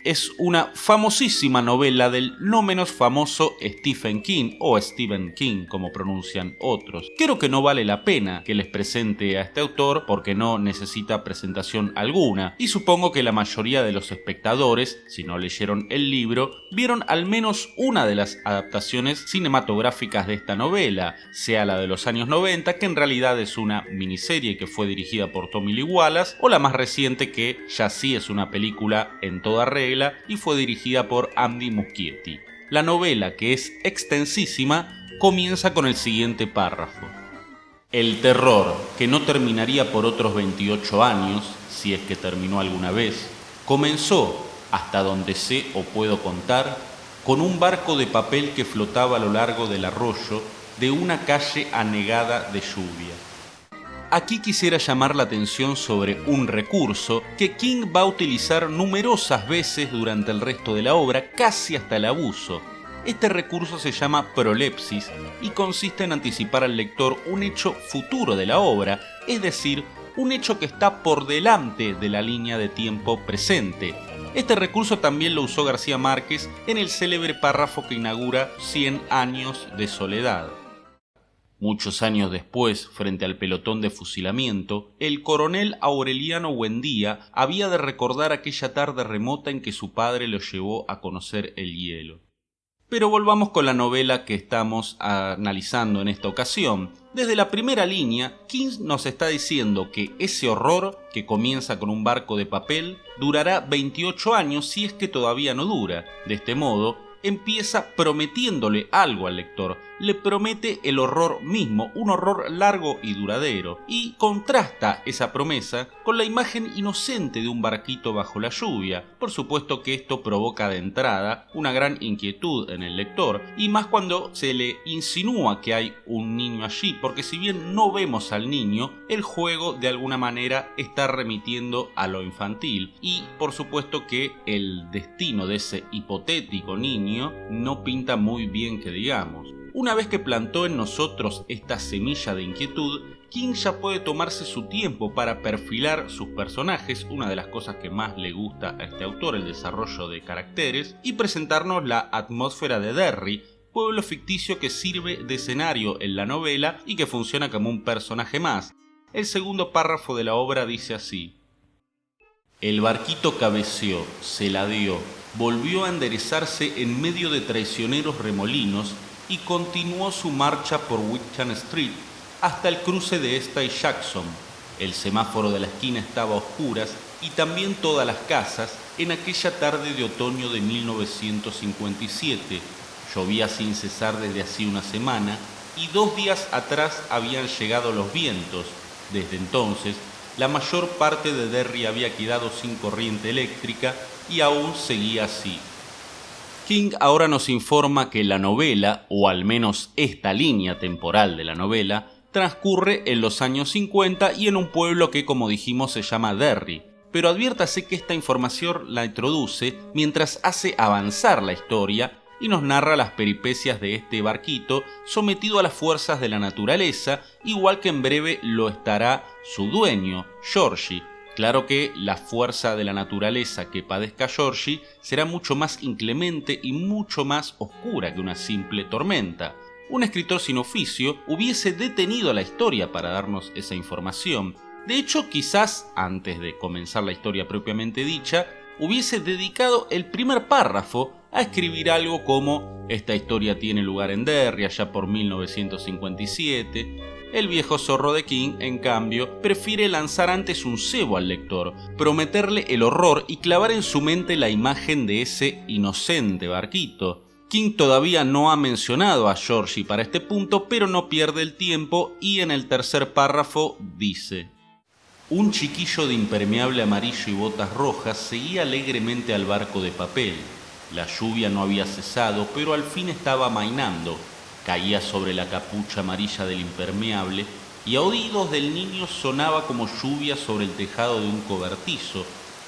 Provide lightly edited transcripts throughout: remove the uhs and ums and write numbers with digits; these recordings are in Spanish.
es una famosísima novela del no menos famoso Stephen King, o Stephen King como pronuncian otros. Creo que no vale la pena que les presente a este autor porque no necesita presentación alguna, y supongo que la mayoría de los espectadores, si no leyeron el libro, vieron al menos una de las adaptaciones cinematográficas de esta novela, sea la de los años 90, que en realidad es una miniserie que fue dirigida por Tommy Lee Wallace, o la más reciente que ya sí es una película en toda regla y fue dirigida por Andy Muschietti. La novela, que es extensísima, comienza con el siguiente párrafo. El terror, que no terminaría por otros 28 años, si es que terminó alguna vez, comenzó, hasta donde sé o puedo contar, con un barco de papel que flotaba a lo largo del arroyo de una calle anegada de lluvia. Aquí quisiera llamar la atención sobre un recurso que King va a utilizar numerosas veces durante el resto de la obra, casi hasta el abuso. Este recurso se llama prolepsis y consiste en anticipar al lector un hecho futuro de la obra, es decir, un hecho que está por delante de la línea de tiempo presente. Este recurso también lo usó García Márquez en el célebre párrafo que inaugura 100 años de soledad. Muchos años después, frente al pelotón de fusilamiento, el coronel Aureliano Buendía había de recordar aquella tarde remota en que su padre lo llevó a conocer el hielo. Pero volvamos con la novela que estamos analizando en esta ocasión. Desde la primera línea, King nos está diciendo que ese horror, que comienza con un barco de papel, durará 28 años si es que todavía no dura. De este modo, empieza prometiéndole algo al lector, le promete el horror mismo, un horror largo y duradero, y contrasta esa promesa con la imagen inocente de un barquito bajo la lluvia. Por supuesto que esto provoca de entrada una gran inquietud en el lector, y más cuando se le insinúa que hay un niño allí, porque si bien no vemos al niño, el juego de alguna manera está remitiendo a lo infantil, y por supuesto que el destino de ese hipotético niño no pinta muy bien que digamos. Una vez que plantó en nosotros esta semilla de inquietud, King ya puede tomarse su tiempo para perfilar sus personajes, una de las cosas que más le gusta a este autor, el desarrollo de caracteres, y presentarnos la atmósfera de Derry, pueblo ficticio que sirve de escenario en la novela y que funciona como un personaje más. El segundo párrafo de la obra dice así: el barquito cabeceó, se ladeó, volvió a enderezarse en medio de traicioneros remolinos y continuó su marcha por Wickham Street hasta el cruce de esta y Jackson. El semáforo de la esquina estaba a oscuras y también todas las casas en aquella tarde de otoño de 1957. Llovía sin cesar desde hacía una semana y 2 días atrás habían llegado los vientos. Desde entonces, la mayor parte de Derry había quedado sin corriente eléctrica y aún seguía así. King ahora nos informa que la novela, o al menos esta línea temporal de la novela, transcurre en los años 50 y en un pueblo que, como dijimos, se llama Derry. Pero adviértase que esta información la introduce mientras hace avanzar la historia y nos narra las peripecias de este barquito sometido a las fuerzas de la naturaleza, igual que en breve lo estará su dueño, Georgie. Claro que la fuerza de la naturaleza que padezca Georgie será mucho más inclemente y mucho más oscura que una simple tormenta. Un escritor sin oficio hubiese detenido la historia para darnos esa información. De hecho, quizás, antes de comenzar la historia propiamente dicha, hubiese dedicado el primer párrafo a escribir algo como: esta historia tiene lugar en Derry allá por 1957. El viejo zorro de King, en cambio, prefiere lanzar antes un cebo al lector, prometerle el horror y clavar en su mente la imagen de ese inocente barquito. King todavía no ha mencionado a Georgie para este punto, pero no pierde el tiempo y en el tercer párrafo dice: un chiquillo de impermeable amarillo y botas rojas seguía alegremente al barco de papel. La lluvia no había cesado, pero al fin estaba amainando. Caía sobre la capucha amarilla del impermeable y a oídos del niño sonaba como lluvia sobre el tejado de un cobertizo,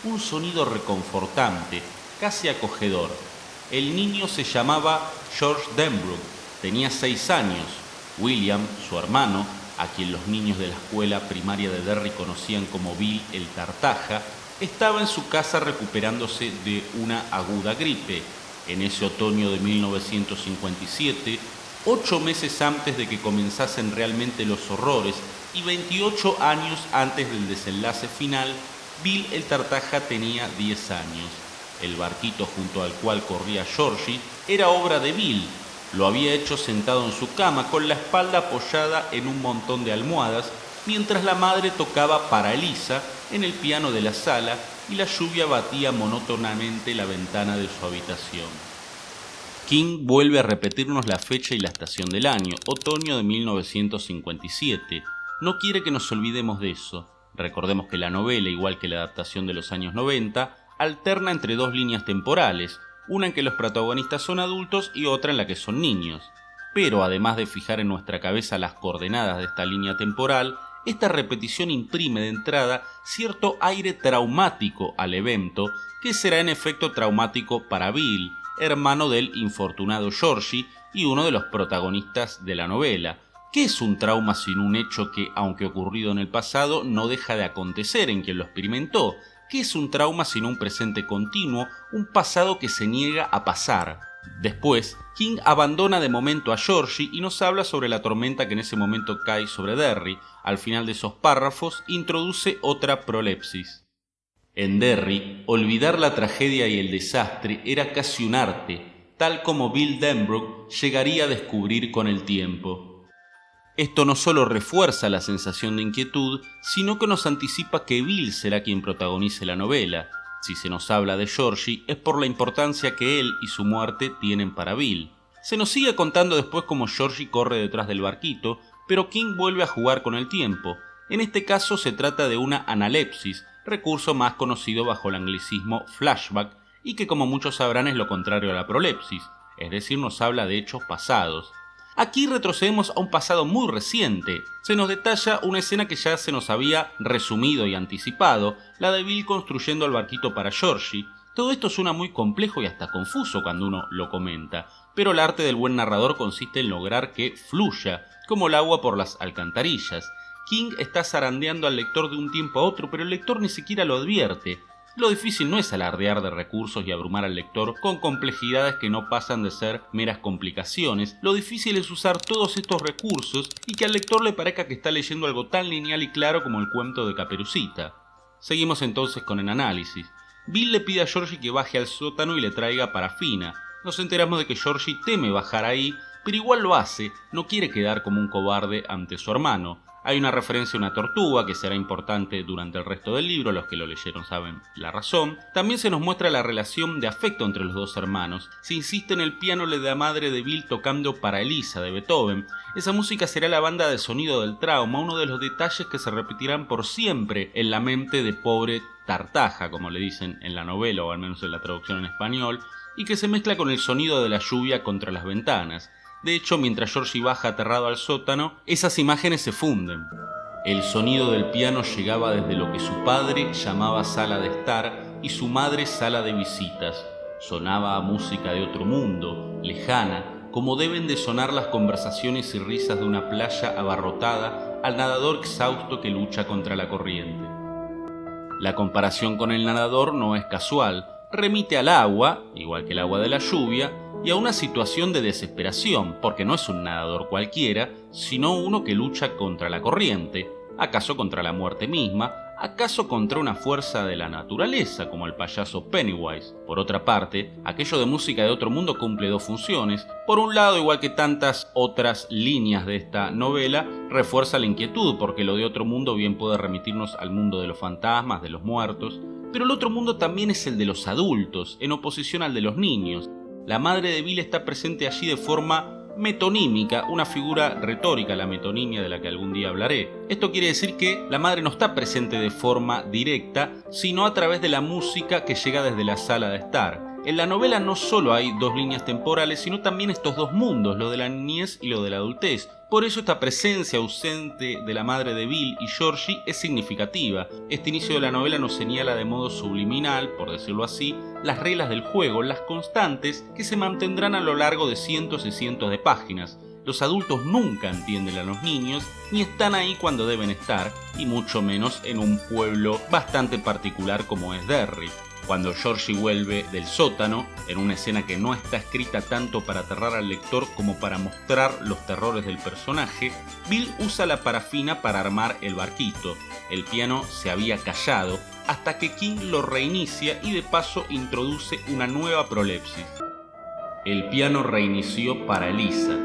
un sonido reconfortante, casi acogedor. El niño se llamaba George Denbrook, tenía 6 años. William, su hermano, a quien los niños de la escuela primaria de Derry conocían como Bill el Tartaja, estaba en su casa recuperándose de una aguda gripe. En ese otoño de 1957, 8 meses antes de que comenzasen realmente los horrores y 28 años antes del desenlace final, Bill el Tartaja tenía 10 años. El barquito junto al cual corría Georgie era obra de Bill. Lo había hecho sentado en su cama con la espalda apoyada en un montón de almohadas, mientras la madre tocaba para Elisa en el piano de la sala y la lluvia batía monótonamente la ventana de su habitación. King vuelve a repetirnos la fecha y la estación del año, otoño de 1957. No quiere que nos olvidemos de eso. Recordemos que la novela, igual que la adaptación de los años 90, alterna entre dos líneas temporales, una en que los protagonistas son adultos y otra en la que son niños. Pero además de fijar en nuestra cabeza las coordenadas de esta línea temporal, esta repetición imprime de entrada cierto aire traumático al evento, que será en efecto traumático para Bill, hermano del infortunado Georgie y uno de los protagonistas de la novela. ¿Qué es un trauma sin un hecho que, aunque ocurrido en el pasado, no deja de acontecer en quien lo experimentó? ¿Qué es un trauma sin un presente continuo, un pasado que se niega a pasar? Después, King abandona de momento a Georgie y nos habla sobre la tormenta que en ese momento cae sobre Derry. Al final de esos párrafos, introduce otra prolepsis. En Derry, olvidar la tragedia y el desastre era casi un arte, tal como Bill Denbrook llegaría a descubrir con el tiempo. Esto no solo refuerza la sensación de inquietud, sino que nos anticipa que Bill será quien protagonice la novela. Si se nos habla de Georgie, es por la importancia que él y su muerte tienen para Bill. Se nos sigue contando después cómo Georgie corre detrás del barquito, pero King vuelve a jugar con el tiempo. En este caso se trata de una analepsis, recurso más conocido bajo el anglicismo flashback, y que como muchos sabrán es lo contrario a la prolepsis, es decir, nos habla de hechos pasados. Aquí retrocedemos a un pasado muy reciente. Se nos detalla una escena que ya se nos había resumido y anticipado, la de Bill construyendo el barquito para Georgie. Todo esto suena muy complejo y hasta confuso cuando uno lo comenta, pero el arte del buen narrador consiste en lograr que fluya, como el agua por las alcantarillas. King está zarandeando al lector de un tiempo a otro, pero el lector ni siquiera lo advierte. Lo difícil no es alardear de recursos y abrumar al lector con complejidades que no pasan de ser meras complicaciones. Lo difícil es usar todos estos recursos y que al lector le parezca que está leyendo algo tan lineal y claro como el cuento de Caperucita. Seguimos entonces con el análisis. Bill le pide a Georgie que baje al sótano y le traiga parafina. Nos enteramos de que Georgie teme bajar ahí, pero igual lo hace, no quiere quedar como un cobarde ante su hermano. Hay una referencia a una tortuga que será importante durante el resto del libro, los que lo leyeron saben la razón. También se nos muestra la relación de afecto entre los dos hermanos. Se insiste en el piano de la madre de Bill tocando para Elisa de Beethoven. Esa música será la banda de sonido del trauma, uno de los detalles que se repetirán por siempre en la mente de pobre Tartaja, como le dicen en la novela o al menos en la traducción en español, y que se mezcla con el sonido de la lluvia contra las ventanas. De hecho, mientras Georgie baja aterrado al sótano, esas imágenes se funden. El sonido del piano llegaba desde lo que su padre llamaba sala de estar y su madre sala de visitas. Sonaba a música de otro mundo, lejana, como deben de sonar las conversaciones y risas de una playa abarrotada al nadador exhausto que lucha contra la corriente. La comparación con el nadador no es casual, remite al agua, igual que el agua de la lluvia, y a una situación de desesperación, porque no es un nadador cualquiera, sino uno que lucha contra la corriente, acaso contra la muerte misma, acaso contra una fuerza de la naturaleza, como el payaso Pennywise. Por otra parte, aquello de música de otro mundo cumple dos funciones. Por un lado, igual que tantas otras líneas de esta novela, refuerza la inquietud, porque lo de otro mundo bien puede remitirnos al mundo de los fantasmas, de los muertos, pero el otro mundo también es el de los adultos, en oposición al de los niños. La madre de Bill está presente allí de forma metonímica, una figura retórica, la metonimia de la que algún día hablaré. Esto quiere decir que la madre no está presente de forma directa, sino a través de la música que llega desde la sala de estar. En la novela no solo hay dos líneas temporales, sino también estos dos mundos, lo de la niñez y lo de la adultez. Por eso esta presencia ausente de la madre de Bill y Georgie es significativa. Este inicio de la novela nos señala de modo subliminal, por decirlo así, las reglas del juego, las constantes que se mantendrán a lo largo de cientos y cientos de páginas. Los adultos nunca entienden a los niños, ni están ahí cuando deben estar, y mucho menos en un pueblo bastante particular como es Derry. Cuando Georgie vuelve del sótano, en una escena que no está escrita tanto para aterrar al lector como para mostrar los terrores del personaje, Bill usa la parafina para armar el barquito. El piano se había callado hasta que King lo reinicia y de paso introduce una nueva prolepsis. El piano reinició para Elisa.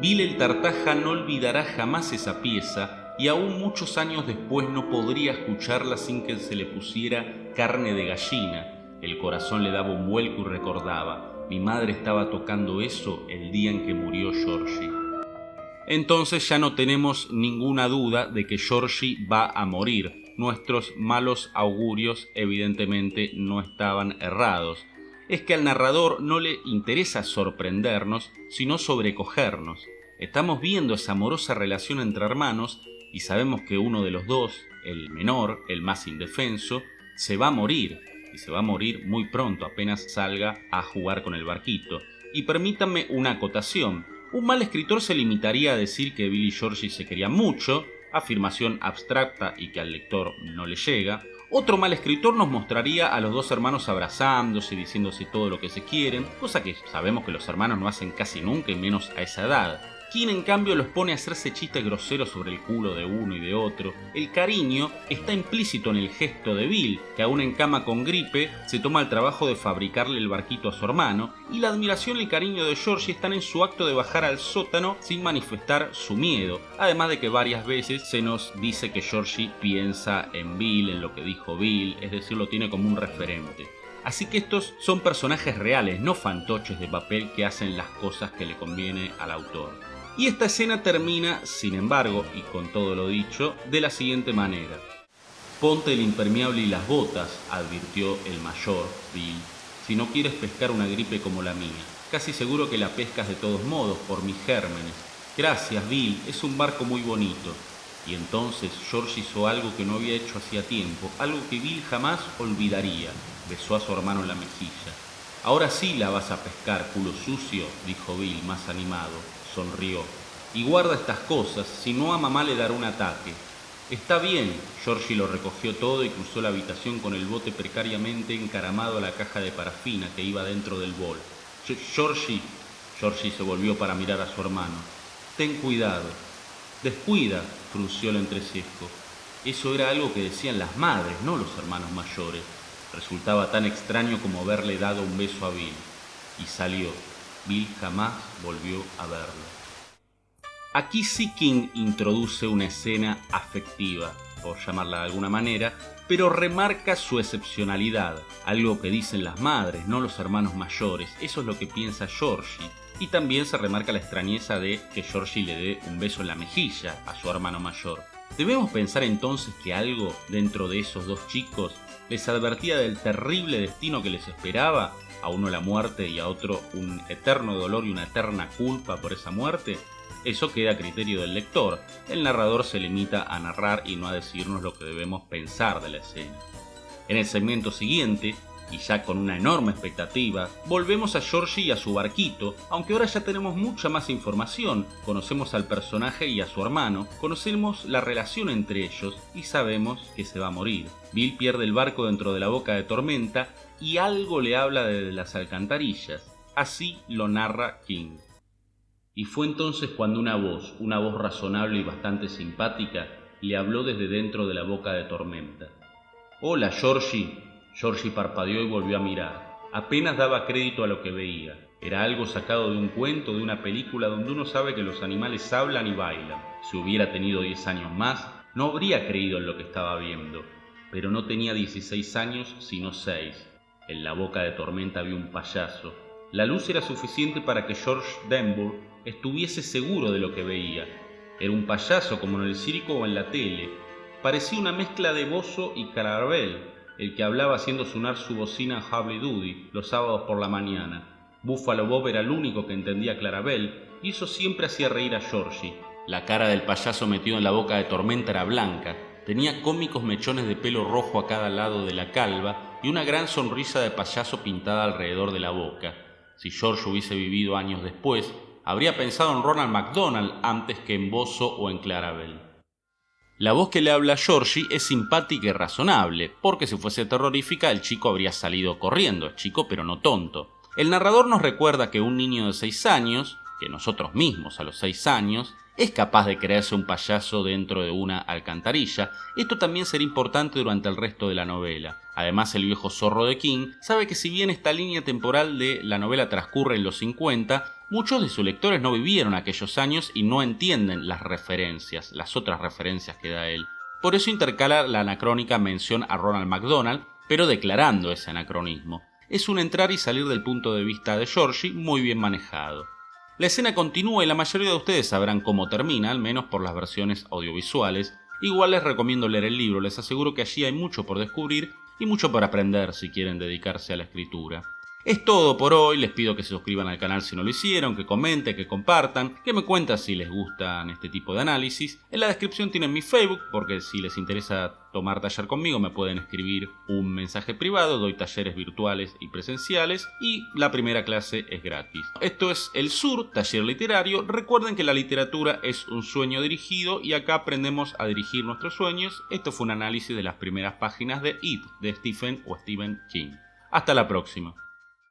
Bill el Tartaja no olvidará jamás esa pieza y aún muchos años después no podría escucharla sin que se le pusiera carne de gallina. El corazón le daba un vuelco y recordaba: mi madre estaba tocando eso el día en que murió Georgie. Entonces ya no tenemos ninguna duda de que Georgie va a morir. Nuestros malos augurios evidentemente no estaban errados. Es que al narrador no le interesa sorprendernos, sino sobrecogernos. Estamos viendo esa amorosa relación entre hermanos y sabemos que uno de los dos, el menor, el más indefenso, se va a morir, y se va a morir muy pronto apenas salga a jugar con el barquito. Y permítanme una acotación: un mal escritor se limitaría a decir que Bill y Georgie se querían mucho, afirmación abstracta y que al lector no le llega. Otro mal escritor nos mostraría a los dos hermanos abrazándose y diciéndose todo lo que se quieren, cosa que sabemos que los hermanos no hacen casi nunca y menos a esa edad. King en cambio los pone a hacerse chistes groseros sobre el culo de uno y de otro. El cariño está implícito en el gesto de Bill, que aún en cama con gripe se toma el trabajo de fabricarle el barquito a su hermano, y la admiración y el cariño de Georgie están en su acto de bajar al sótano sin manifestar su miedo, además de que varias veces se nos dice que Georgie piensa en Bill, en lo que dijo Bill, es decir, lo tiene como un referente. Así que estos son personajes reales, no fantoches de papel que hacen las cosas que le conviene al autor. Y esta escena termina, sin embargo, y con todo lo dicho, de la siguiente manera. Ponte el impermeable y las botas, advirtió el mayor, Bill, si no quieres pescar una gripe como la mía. Casi seguro que la pescas de todos modos, por mis gérmenes. Gracias, Bill, es un barco muy bonito. Y entonces George hizo algo que no había hecho hacía tiempo, algo que Bill jamás olvidaría. Besó a su hermano en la mejilla. Ahora sí la vas a pescar, culo sucio, dijo Bill, más animado. Sonrió. Y guarda estas cosas, si no a mamá le dará un ataque. Está bien. Georgie lo recogió todo y cruzó la habitación con el bote precariamente encaramado a la caja de parafina que iba dentro del bol. Georgie se volvió para mirar a su hermano. Ten cuidado. Descuida, frunció el entrecejo. Eso era algo que decían las madres, no los hermanos mayores. Resultaba tan extraño como haberle dado un beso a Bill. Y salió. Bill jamás volvió a verlo. Aquí sí King introduce una escena afectiva, por llamarla de alguna manera, pero remarca su excepcionalidad, algo que dicen las madres, no los hermanos mayores. Eso es lo que piensa Georgie. Y también se remarca la extrañeza de que Georgie le dé un beso en la mejilla a su hermano mayor. Debemos pensar entonces que algo dentro de esos dos chicos les advertía del terrible destino que les esperaba, a uno la muerte y a otro un eterno dolor y una eterna culpa por esa muerte. Eso queda a criterio del lector. El narrador se limita a narrar y no a decirnos lo que debemos pensar de la escena. En el segmento siguiente, y ya con una enorme expectativa, volvemos a Georgie y a su barquito, aunque ahora ya tenemos mucha más información. Conocemos al personaje y a su hermano, conocemos la relación entre ellos y sabemos que se va a morir. Bill pierde el barco dentro de la boca de tormenta y algo le habla de las alcantarillas. Así lo narra King. Y fue entonces cuando una voz razonable y bastante simpática, le habló desde dentro de la boca de tormenta. «Hola, Georgie». Georgie parpadeó y volvió a mirar. Apenas daba crédito a lo que veía. Era algo sacado de un cuento, de una película donde uno sabe que los animales hablan y bailan. Si hubiera tenido 10 años más, no habría creído en lo que estaba viendo. Pero no tenía 16 años, sino 6. En la boca de tormenta había un payaso. La luz era suficiente para que George Denver estuviese seguro de lo que veía. Era un payaso como en el circo o en la tele. Parecía una mezcla de Bozo y Clarabel, el que hablaba haciendo sonar su bocina Hubby Doody los sábados por la mañana. Buffalo Bob era el único que entendía a Clarabel y eso siempre hacía reír a Georgie. La cara del payaso metido en la boca de tormenta era blanca, tenía cómicos mechones de pelo rojo a cada lado de la calva y una gran sonrisa de payaso pintada alrededor de la boca. Si George hubiese vivido años después, Habría pensado en Ronald McDonald antes que en Bozo o en Clarabel. La voz que le habla a Georgie es simpática y razonable, porque si fuese terrorífica el chico habría salido corriendo, es chico pero no tonto. El narrador nos recuerda que un niño de 6 años, que nosotros mismos a los 6 años, es capaz de creerse un payaso dentro de una alcantarilla. Esto también será importante durante el resto de la novela. Además, el viejo zorro de King sabe que si bien esta línea temporal de la novela transcurre en los 50, muchos de sus lectores no vivieron aquellos años y no entienden las referencias, las otras referencias que da él. Por eso intercala la anacrónica mención a Ronald McDonald, pero declarando ese anacronismo. Es un entrar y salir del punto de vista de Georgie muy bien manejado. La escena continúa y la mayoría de ustedes sabrán cómo termina, al menos por las versiones audiovisuales. Igual les recomiendo leer el libro, les aseguro que allí hay mucho por descubrir y mucho por aprender si quieren dedicarse a la escritura. Es todo por hoy, les pido que se suscriban al canal si no lo hicieron, que comenten, que compartan, que me cuenten si les gustan este tipo de análisis. En la descripción tienen mi Facebook, porque si les interesa tomar taller conmigo me pueden escribir un mensaje privado, doy talleres virtuales y presenciales y la primera clase es gratis. Esto es El Sur, taller literario. Recuerden que la literatura es un sueño dirigido y acá aprendemos a dirigir nuestros sueños. Esto fue un análisis de las primeras páginas de It, de Stephen King. Hasta la próxima.